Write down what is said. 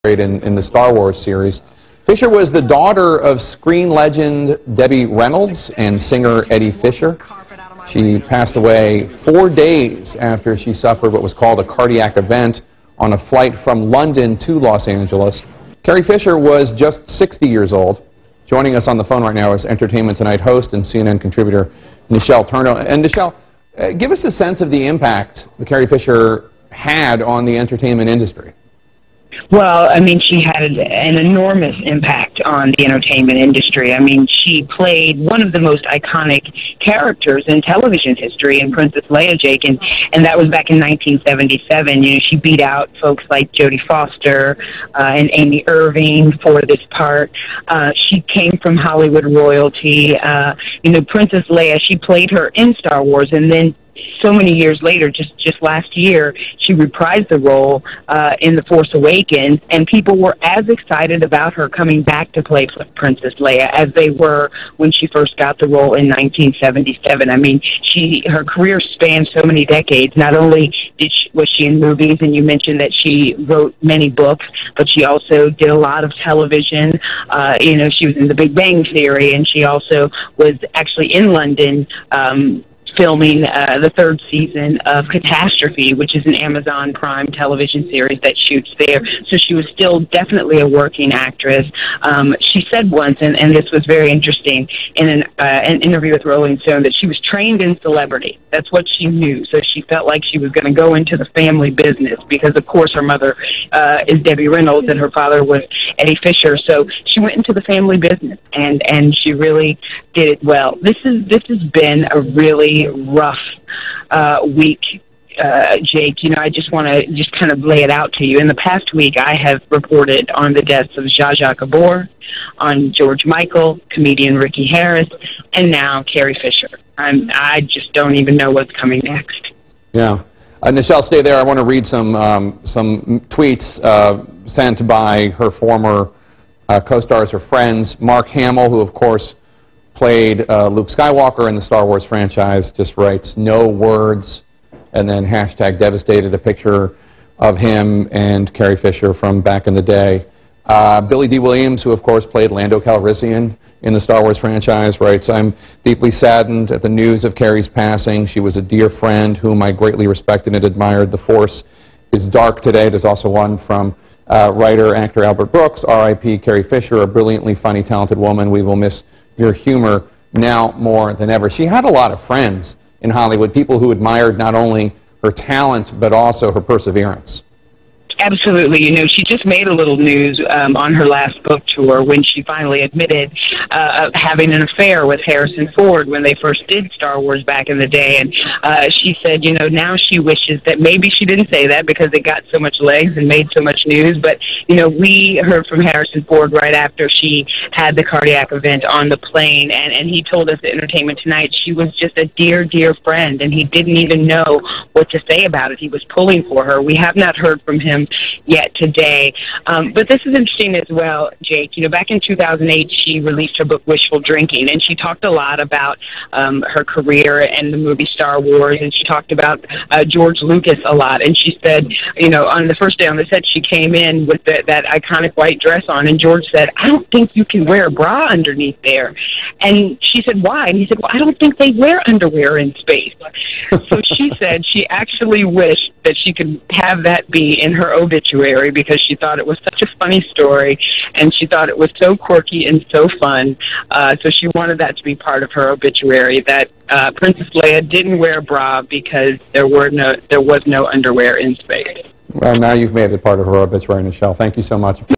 in the Star Wars series. Fisher was the daughter of screen legend Debbie Reynolds and singer Eddie Fisher. She passed away 4 days after she suffered what was called a cardiac event on a flight from London to Los Angeles. Carrie Fisher was just 60 years old. Joining us on the phone right now is Entertainment Tonight host and CNN contributor Nichelle Turno. And Nichelle, give us a sense of the impact that Carrie Fisher had on the entertainment industry. Well, I mean, she had an enormous impact on the entertainment industry. I mean, she played one of the most iconic characters in television history in Princess Leia, Jake, and that was back in 1977. You know, she beat out folks like Jodie Foster and Amy Irving for this part. She came from Hollywood royalty. You know, Princess Leia, she played her in Star Wars, and then so many years later, just last year, she reprised the role in The Force Awakens, and people were as excited about her coming back to play Princess Leia as they were when she first got the role in 1977. I mean, her career spanned so many decades. Not only was she in movies, and you mentioned that she wrote many books, but she also did a lot of television. You know, she was in The Big Bang Theory, and she also was actually in London filming the third season of Catastrophe, which is an Amazon Prime television series that shoots there. So she was still definitely a working actress. She said once, and this was very interesting, in an interview with Rolling Stone, that she was trained in celebrity. That's what she knew. So she felt like she was going to go into the family business because, of course, her mother is Debbie Reynolds and her father was Eddie Fisher. So she went into the family business, and she really did it well. This has been a really rough week, Jake. You know, I just want to kind of lay it out to you. In the past week, I have reported on the deaths of Zsa Zsa Gabor, on George Michael, comedian Ricky Harris, and now Carrie Fisher. I just don't even know what's coming next. Yeah. Nichelle, stay there. I want to read some tweets sent by her former co-stars, her friends. Mark Hamill, who, of course, played Luke Skywalker in the Star Wars franchise, just writes, "No words," and then hashtag devastated, a picture of him and Carrie Fisher from back in the day. Billy D. Williams, who of course played Lando Calrissian in the Star Wars franchise, writes, "I'm deeply saddened at the news of Carrie's passing. She was a dear friend whom I greatly respected and admired. The Force is dark today." There's also one from writer, actor Albert Brooks, R.I.P. Carrie Fisher, a brilliantly funny, talented woman. We will miss your humor now more than ever. She had a lot of friends in Hollywood, people who admired not only her talent, but also her perseverance. Absolutely. You know, she just made a little news on her last book tour when she finally admitted having an affair with Harrison Ford when they first did Star Wars back in the day. And she said, you know, now she wishes that maybe she didn't say that because it got so much legs and made so much news. But, you know, we heard from Harrison Ford right after she had the cardiac event on the plane. And he told us at Entertainment Tonight she was just a dear, dear friend. And he didn't even know what to say about it. He was pulling for her. We have not heard from him yet today. But this is interesting as well, Jake. You know, back in 2008, she released her book Wishful Drinking, and she talked a lot about her career and the movie Star Wars, and she talked about George Lucas a lot. And she said, you know, on the first day on the set, she came in with that iconic white dress on, and George said, "I don't think you can wear a bra underneath there." And she said, "Why?" And he said, "Well, I don't think they wear underwear in space." So she said she actually wished that she could have that be in her obituary because she thought it was such a funny story and she thought it was so quirky and so fun. So she wanted that to be part of her obituary, that Princess Leia didn't wear a bra because there was no underwear in space. Well, now you've made it part of her obituary, Nichelle. Thank you so much.